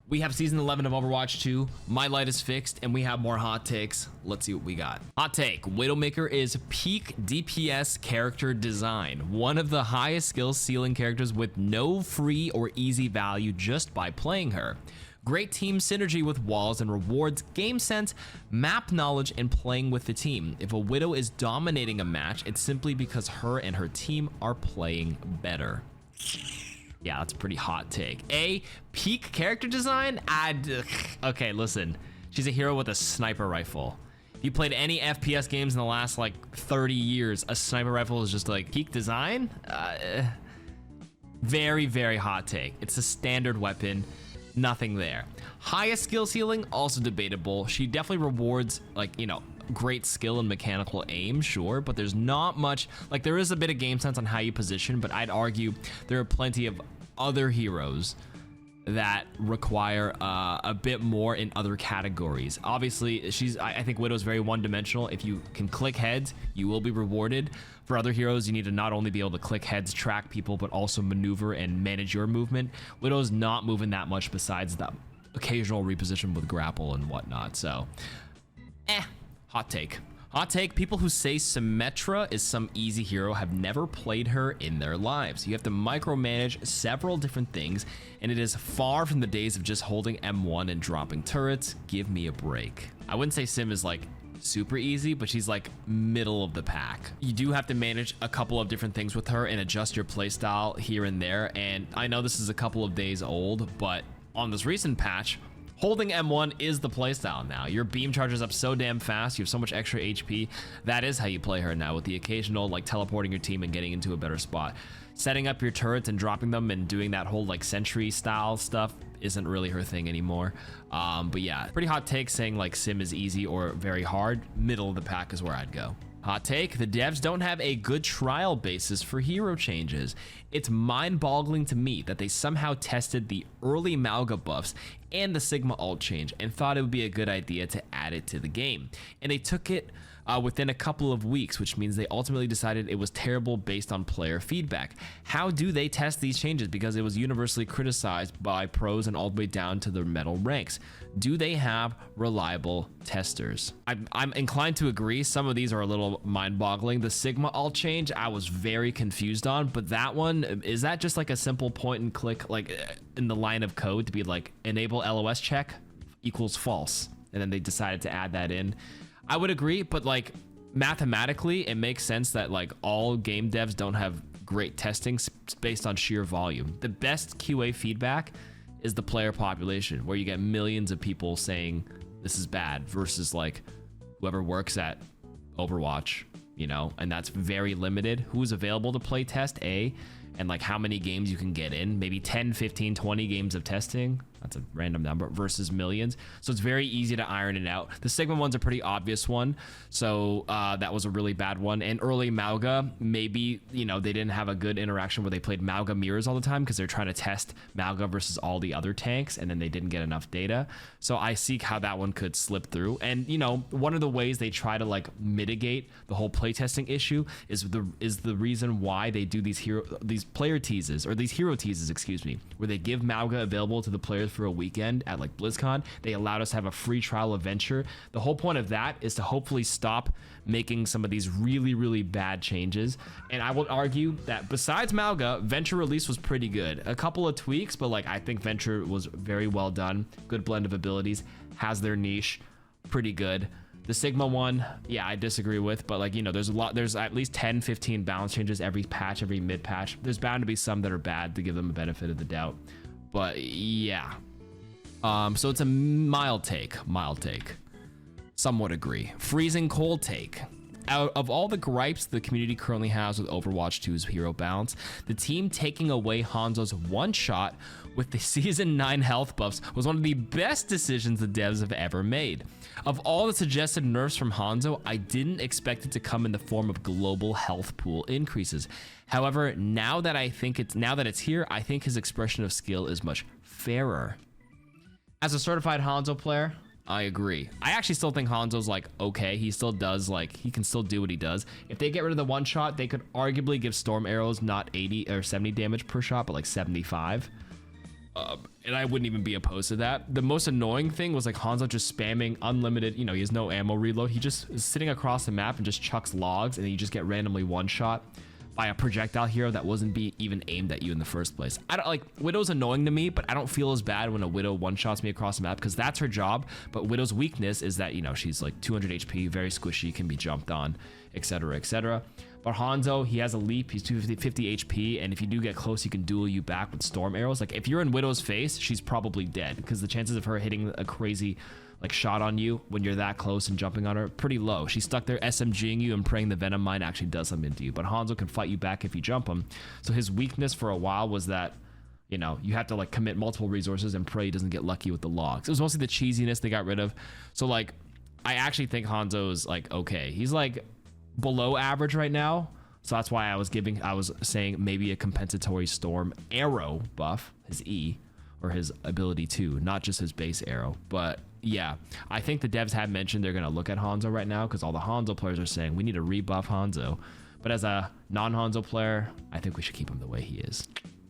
We have season 11 of Overwatch 2. My light is fixed, and we have more hot takes. Let's see what we got. Hot take: Widowmaker is peak DPS character design. One of the highest skill ceiling characters with no free or easy value just by playing her. Great team synergy with walls and rewards, game sense, map knowledge, and playing with the team. If a Widow is dominating a match, it's simply because her and her team are playing better. Yeah, that's a pretty hot take. A, peak character design? Okay, listen. She's a hero with a sniper rifle. If you played any FPS games in the last like 30 years, a sniper rifle is just like peak design? Very, very hot take. It's a standard weapon. Nothing there. Highest skill ceiling, also debatable. She definitely rewards, like, you know, great skill and mechanical aim, sure, but there's not much, like, there is a bit of game sense on how you position, but I'd argue there are plenty of other heroes that require a bit more in other categories. Obviously, I think Widow's very one-dimensional. If you can click heads, you will be rewarded. For other heroes, you need to not only be able to click heads, track people, but also maneuver and manage your movement. Widow's not moving that much besides the occasional reposition with grapple and whatnot, so hot take. Hot take: people who say Symmetra is some easy hero have never played her in their lives. You have to micromanage several different things, and it is far from the days of just holding M1 and dropping turrets. Give me a break. I wouldn't say Sim is like super easy, but she's like middle of the pack. You do have to manage a couple of different things with her and adjust your playstyle here and there, and I know this is a couple of days old, but on this recent patch, holding M1 is the playstyle now. Your beam charges up so damn fast, you have so much extra HP. That is how you play her now, with the occasional like teleporting your team and getting into a better spot. Setting up your turrets and dropping them and doing that whole like sentry style stuff isn't really her thing anymore. But yeah, pretty hot take saying like Sim is easy or very hard. Middle of the pack is where I'd go. Hot take: the devs don't have a good trial basis for hero changes. It's mind-boggling to me that they somehow tested the early Mauga buffs and the Sigma ult change and thought it would be a good idea to add it to the game. And they took it within a couple of weeks, which means they ultimately decided it was terrible based on player feedback. How do they test these changes? Because it was universally criticized by pros and all the way down to the metal ranks. Do they have reliable testers? I'm inclined to agree. Some of these are a little mind-boggling. The Sigma ult change, I was very confused on, but that one, is that just like a simple point and click, like in the line of code to be like enable LOS check equals false, and then they decided to add that in? I would agree, but like mathematically, it makes sense that like all game devs don't have great testing based on sheer volume. The best QA feedback is the player population, where you get millions of people saying this is bad versus like whoever works at Overwatch, you know, and that's very limited. Who's available to play test, and like how many games you can get in, maybe 10, 15, 20 games of testing. That's a random number versus millions. So it's very easy to iron it out. The Sigma one's a pretty obvious one. So that was a really bad one. And early Mauga, maybe, you know, they didn't have a good interaction where they played Mauga mirrors all the time because they're trying to test Mauga versus all the other tanks, and then they didn't get enough data. So I see how that one could slip through. And, you know, one of the ways they try to like mitigate the whole playtesting issue is the reason why they do these player teases, or these hero teases, excuse me, where they give Mauga available to the players for a weekend at like BlizzCon. They allowed us to have a free trial of Venture. The whole point of that is to hopefully stop making some of these really, really bad changes. And I would argue that besides Mauga, Venture release was pretty good. A couple of tweaks, but like I think Venture was very well done. Good blend of abilities, has their niche, pretty good. The Sigma one, yeah, I disagree with, but like, you know, there's at least 10, 15 balance changes every patch, every mid patch. There's bound to be some that are bad to give them a benefit of the doubt. But yeah, so it's a mild take. Somewhat agree. Freezing cold take. Out of all the gripes the community currently has with Overwatch 2's hero balance, the team taking away Hanzo's one shot with the season 9 health buffs was one of the best decisions the devs have ever made. Of all the suggested nerfs from Hanzo, I didn't expect it to come in the form of global health pool increases. However, now that it's here, I think his expression of skill is much fairer. As a certified Hanzo player, I agree. I actually still think Hanzo's like okay. He still does, like, he can still do what he does. If they get rid of the one shot, they could arguably give storm arrows not 80 or 70 damage per shot, but like 75. And I wouldn't even be opposed to that. The most annoying thing was like Hanzo just spamming unlimited, you know, he has no ammo reload. He just is sitting across the map and just chucks logs, and then you just get randomly one shot by a projectile hero that wasn't even aimed at you in the first place. I don't like, Widow's annoying to me, but I don't feel as bad when a Widow one shots me across the map because that's her job. But Widow's weakness is that, you know, she's like 200 HP, very squishy, can be jumped on, etc., etc. But Hanzo, he has a leap, he's 250 HP, and if you do get close, he can duel you back with storm arrows. Like if you're in Widow's face, she's probably dead because the chances of her hitting a crazy like shot on you when you're that close and jumping on her, pretty low. She's stuck there SMGing you and praying the Venom Mine actually does something to you. But Hanzo can fight you back if you jump him. So his weakness for a while was that, you know, you have to like commit multiple resources and pray he doesn't get lucky with the logs. It was mostly the cheesiness they got rid of. So like, I actually think Hanzo is like, okay, he's like below average right now. So that's why I was saying maybe a compensatory storm arrow buff, his E, or his ability 2, not just his base arrow. But yeah, I think the devs have mentioned they're going to look at Hanzo right now because all the Hanzo players are saying we need to rebuff Hanzo. But as a non-Hanzo player, I think we should keep him the way he is.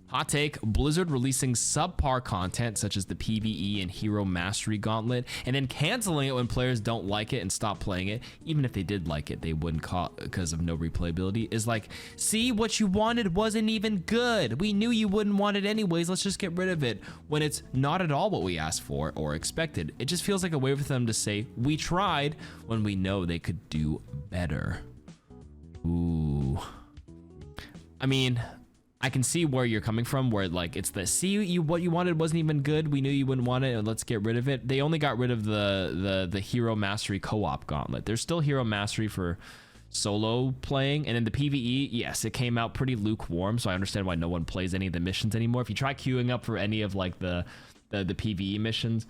Hot take, Blizzard releasing subpar content such as the PvE and Hero Mastery Gauntlet and then canceling it when players don't like it and stop playing it. Even if they did like it, they wouldn't call because of no replayability. Is like, see, what you wanted wasn't even good. We knew you wouldn't want it anyways. Let's just get rid of it, when it's not at all what we asked for or expected. It just feels like a way for them to say, we tried, when we know they could do better. Ooh. I mean, I can see where you're coming from, where like it's the what you wanted wasn't even good. We knew you wouldn't want it, and let's get rid of it. They only got rid of the Hero Mastery co-op gauntlet. There's still Hero Mastery for solo playing, and then the PvE, yes, it came out pretty lukewarm, so I understand why no one plays any of the missions anymore. If you try queuing up for any of like the PvE missions,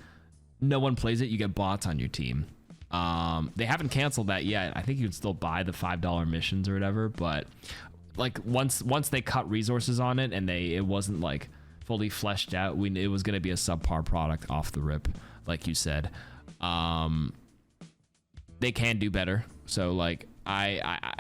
no one plays it. You get bots on your team. They haven't canceled that yet. I think you can still buy the $5 missions or whatever, but like once they cut resources on it and it wasn't like fully fleshed out, it was going to be a subpar product off the rip, like you said. They can do better. So like I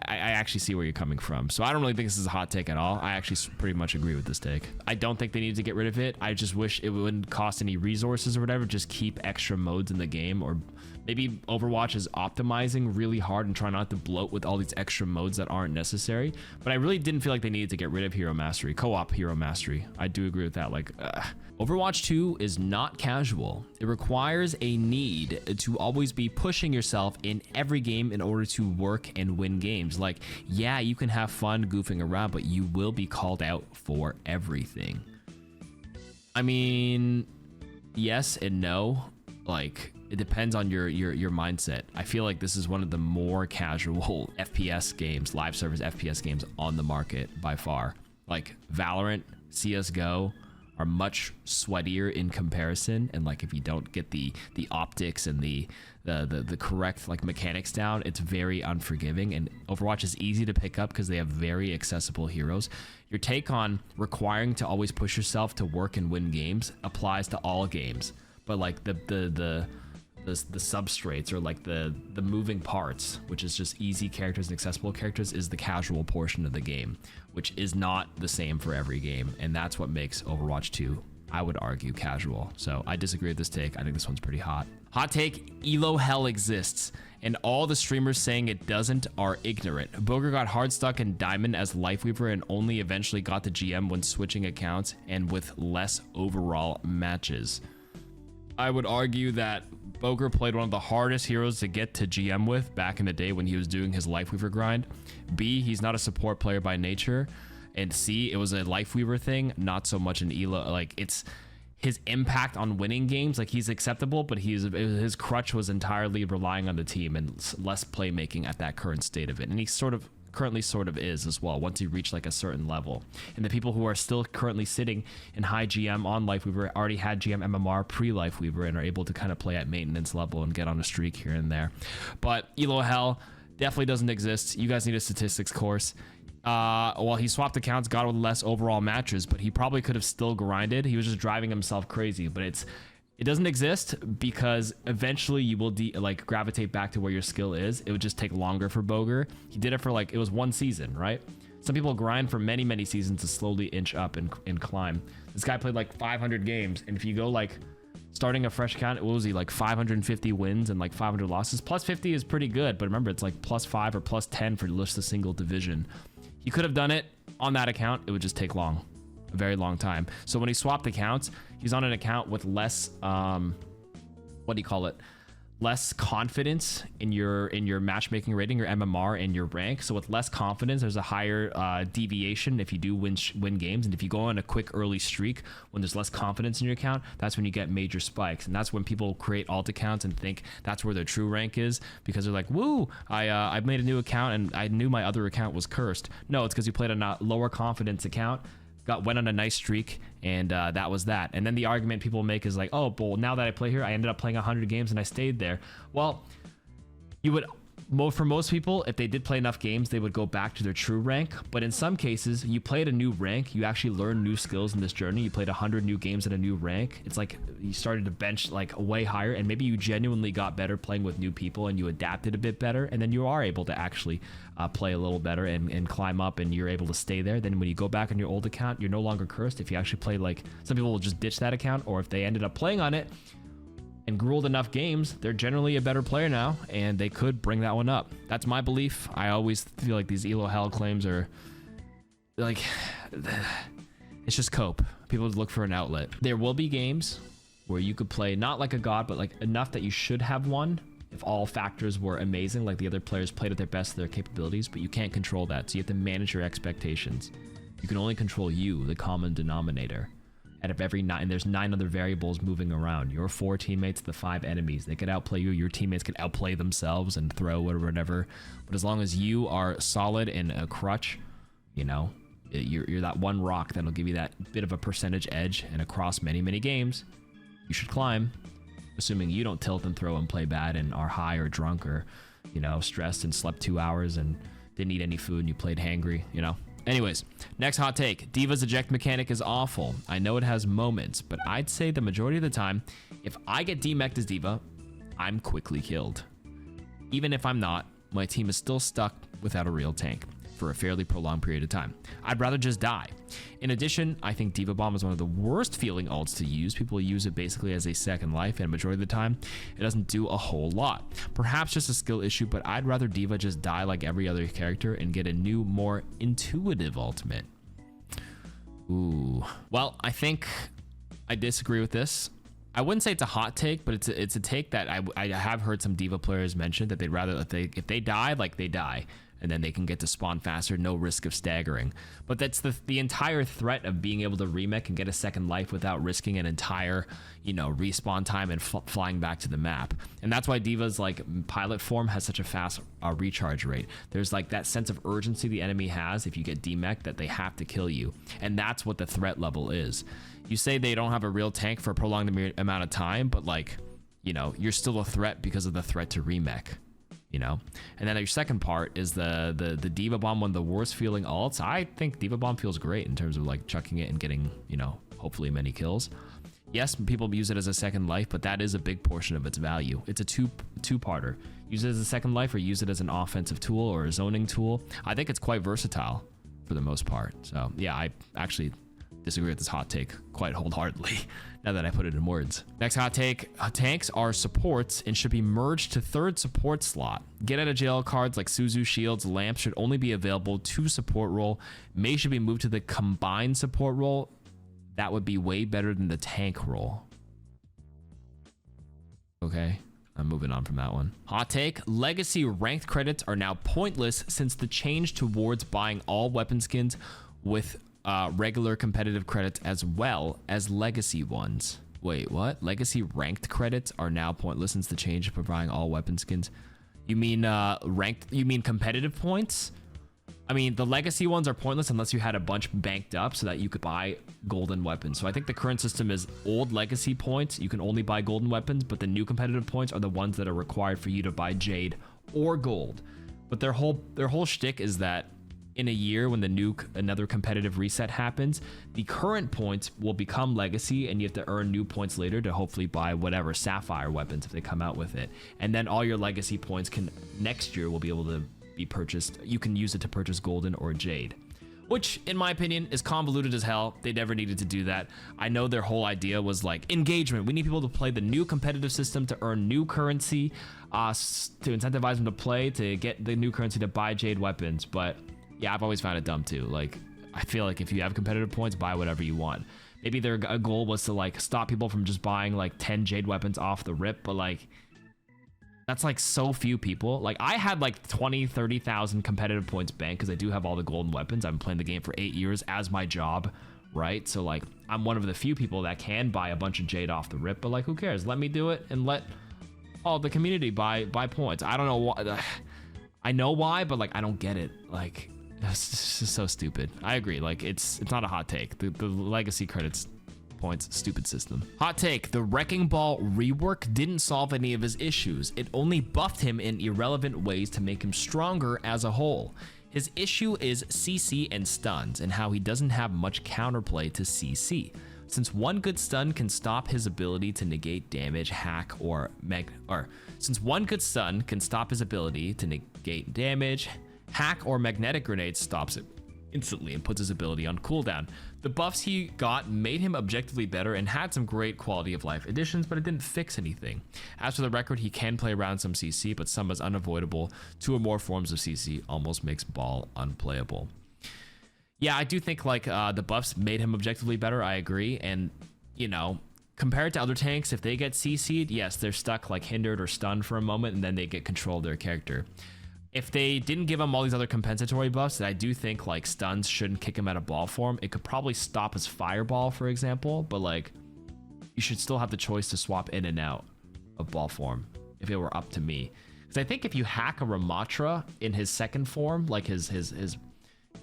actually see where you're coming from. So I don't really think this is a hot take at all. I actually pretty much agree with this take. I don't think they need to get rid of it. I just wish it wouldn't cost any resources or whatever. Just keep extra modes in the game, or maybe Overwatch is optimizing really hard and try not to bloat with all these extra modes that aren't necessary. But I really didn't feel like they needed to get rid of Hero Mastery, co-op Hero Mastery. I do agree with that. Like, Overwatch 2 is not casual. It requires a need to always be pushing yourself in every game in order to work and win games. Like, yeah, you can have fun goofing around, but you will be called out for everything. I mean, yes and no. Like, it depends on your mindset. I feel like this is one of the more casual FPS games, live service FPS games on the market by far. Like Valorant, CSGO are much sweatier in comparison, and like if you don't get the optics and the correct like mechanics down, it's very unforgiving. And Overwatch is easy to pick up because they have very accessible heroes. Your take on requiring to always push yourself to work and win games applies to all games, but like the substrates, or like the moving parts, which is just easy characters and accessible characters, is the casual portion of the game, which is not the same for every game, and that's what makes Overwatch 2, I would argue, casual. So I disagree with this take. I think this one's pretty hot. Hot take, Elo Hell exists, and all the streamers saying it doesn't are ignorant. Boger got hard stuck in Diamond as Lifeweaver and only eventually got the GM when switching accounts and with less overall matches. I would argue that Boger played one of the hardest heroes to get to GM with back in the day when he was doing his Lifeweaver grind. B, he's not a support player by nature. And C, it was a Lifeweaver thing, not so much an Elo. Like, it's his impact on winning games. Like, he's acceptable, but his crutch was entirely relying on the team and less playmaking at that current state of it. And he currently sort of is as well once you reach like a certain level. And the people who are still currently sitting in high GM on Lifeweaver already had GM MMR pre-Lifeweaver and are able to kind of play at maintenance level and get on a streak here and there. But Elo Hell definitely doesn't exist. You guys need a statistics course. Well, he swapped accounts, got with less overall matches, but he probably could have still grinded. He was just driving himself crazy, but it doesn't exist because eventually you will gravitate back to where your skill is. It would just take longer for Boger. He did it for it was one season, right? Some people grind for many, many seasons to slowly inch up and climb. This guy played like 500 games, and if you go like starting a fresh account, what was he, like 550 wins and like 500 losses? Plus 50 is pretty good, but remember, it's like plus 5 or plus 10 for just a single division. He could have done it on that account. It would just take a very long time. So when he swapped accounts, he's on an account with less, what do you call it? Less confidence in your matchmaking rating, your MMR, and your rank. So with less confidence, there's a higher deviation if you do win games. And if you go on a quick early streak when there's less confidence in your account, that's when you get major spikes. And that's when people create alt accounts and think that's where their true rank is, because they're like, woo, I made a new account and I knew my other account was cursed. No, it's because you played on a lower confidence account, went on a nice streak, and that was that. And then the argument people make is like, oh, well, now that I play here, I ended up playing 100 games and I stayed there. Well, you would, for most people, if they did play enough games, they would go back to their true rank. But in some cases, you played a new rank, you actually learned new skills in this journey. You played 100 new games at a new rank. It's like you started to bench like way higher, and maybe you genuinely got better playing with new people and you adapted a bit better, and then you are able to actually play a little better and climb up, and you're able to stay there. Then when you go back on your old account, you're no longer cursed. If you actually play, like, some people will just ditch that account, or if they ended up playing on it and grueled enough games, they're generally a better player now, and they could bring that one up. That's my belief. I always feel like these Elo Hell claims are like, it's just cope. People look for an outlet. There will be games where you could play not like a god, but like enough that you should have won if all factors were amazing, like the other players played at their best of their capabilities, but you can't control that. So you have to manage your expectations. You can only control you, the common denominator. Out of every 9, and there's 9 other variables moving around. Your 4 teammates, the 5 enemies. They could outplay you. Your teammates could outplay themselves and throw or whatever. But as long as you are solid in a crutch, you know, you're that one rock that'll give you that bit of a percentage edge, and across many, many games, you should climb. Assuming you don't tilt and throw and play bad and are high or drunk or, you know, stressed and slept 2 hours and didn't eat any food and you played hangry, you know. Anyways, next hot take. D.Va's eject mechanic is awful. I know it has moments, but I'd say the majority of the time, if I get demeched as D.Va, I'm quickly killed. Even if I'm not, my team is still stuck without a real tank for a fairly prolonged period of time. I'd rather just die. In addition, I think D.Va Bomb is one of the worst feeling ults to use. People use it basically as a second life, and majority of the time, it doesn't do a whole lot. Perhaps just a skill issue, but I'd rather D.Va just die like every other character and get a new, more intuitive ultimate. Ooh. Well, I think I disagree with this. I wouldn't say it's a hot take, but it's a take that I have heard some D.Va players mention that they'd rather, if they die, like they die, and then they can get to spawn faster, no risk of staggering. But that's the entire threat of being able to remech and get a second life without risking an entire, you know, respawn time and flying back to the map. And that's why D.Va's like pilot form has such a fast recharge rate. There's like that sense of urgency the enemy has if you get demech that they have to kill you, and that's what the threat level is. You say they don't have a real tank for a prolonged amount of time, but like, you know, you're still a threat because of the threat to remech. You know, and then your second part is the D.Va Bomb, one of the worst feeling ults. I think D.Va Bomb feels great in terms of like chucking it and getting, you know, hopefully many kills. Yes, people use it as a second life, but that is a big portion of its value. It's a two-parter. Use it as a second life or use it as an offensive tool or a zoning tool. I think it's quite versatile for the most part. So yeah, I actually disagree with this hot take quite wholeheartedly now that I put it in words. Next hot take, tanks are supports and should be merged to third support slot. Get out of jail cards like Suzu, shields, lamps should only be available to support role. Mei should be moved to the combined support role. That would be way better than the tank role. Okay, I'm moving on from that one. Hot take, legacy ranked credits are now pointless since the change towards buying all weapon skins with regular competitive credits as well as legacy ones. Wait, what? Legacy ranked credits are now pointless since the change of providing all weapon skins. You mean ranked? You mean competitive points? I mean, the legacy ones are pointless unless you had a bunch banked up so that you could buy golden weapons. So I think the current system is old legacy points. You can only buy golden weapons, but the new competitive points are the ones that are required for you to buy jade or gold. But their whole shtick is that in a year when another competitive reset happens, the current points will become legacy and you have to earn new points later to hopefully buy whatever sapphire weapons if they come out with it. And then all your legacy points next year will be able to be purchased. You can use it to purchase golden or jade. which in my opinion is convoluted as hell. They never needed to do that. I know their whole idea was like engagement. We need people to play the new competitive system to earn new currency, to incentivize them to play, to get the new currency to buy Jade weapons. But yeah, I've always found it dumb too. Like, I feel like if you have competitive points, buy whatever you want. Maybe their goal was to like stop people from just buying like 10 Jade weapons off the rip, but like, that's like so few people. Like, I had like 20-30,000 competitive points banked because I do have all the golden weapons. I've been playing the game for 8 years as my job, right? So like, I'm one of the few people that can buy a bunch of Jade off the rip, but like, who cares? Let me do it and let all the community buy points. I don't know why. I know why, but like, I don't get it. Like, it's just so stupid. I agree. Like, it's not a hot take. The legacy credits points, stupid system. Hot take: the Wrecking Ball rework didn't solve any of his issues. It only buffed him in irrelevant ways to make him stronger as a whole. His issue is CC and stuns, and how he doesn't have much counterplay to CC. Since one good stun can stop his ability to negate damage, hack, or since one good stun can stop his ability to negate damage, hack, or magnetic grenade stops it instantly and puts his ability on cooldown. The buffs he got made him objectively better and had some great quality of life additions, but it didn't fix anything. As for the record, he can play around some CC, but some is unavoidable. 2 or more forms of CC almost makes Ball unplayable. Yeah, I do think like the buffs made him objectively better. I agree. And, you know, compared to other tanks, if they get CC'd, yes, they're stuck like hindered or stunned for a moment, and then they get control of their character. If they didn't give him all these other compensatory buffs, I do think like stuns shouldn't kick him out of ball form. It could probably stop his fireball, for example, but like, you should still have the choice to swap in and out of ball form if it were up to me. Because I think if you hack a Ramatra in his second form, like his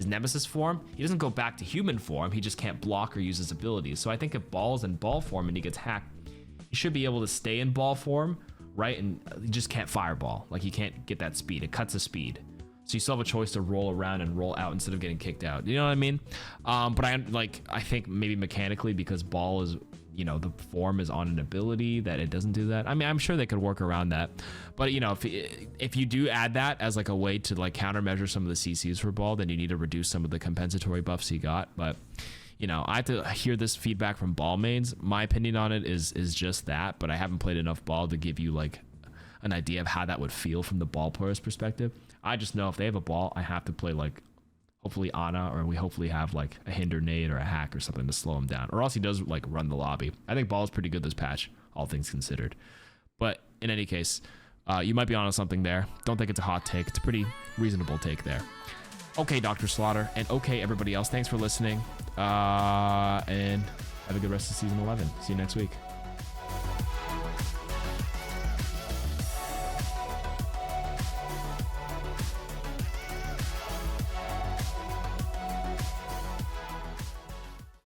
nemesis form, he doesn't go back to human form. He just can't block or use his abilities. So I think if Ball's in ball form and he gets hacked, he should be able to stay in ball form, right? And you just can't fireball. Like, you can't get that speed. It cuts the speed. So you still have a choice to roll around and roll out instead of getting kicked out. You know what I mean? But I think maybe mechanically, because Ball is, you know, the form is on an ability that it doesn't do that. I mean, I'm sure they could work around that. But, you know, if you do add that as like a way to like countermeasure some of the CCs for Ball, then you need to reduce some of the compensatory buffs he got. But, you know, I have to hear this feedback from Ball mains. My opinion on it is just that, but I haven't played enough Ball to give you like an idea of how that would feel from the Ball player's perspective. I just know if they have a Ball, I have to play like hopefully Ana, or we hopefully have like a hinder nade or a hack or something to slow him down, or else he does like run the lobby. I think Ball is pretty good this patch, all things considered. But in any case, you might be onto something there. Don't think it's a hot take. It's a pretty reasonable take there. Okay, Dr. Slaughter, and okay, everybody else, thanks for listening, and have a good rest of season 11. See you next week.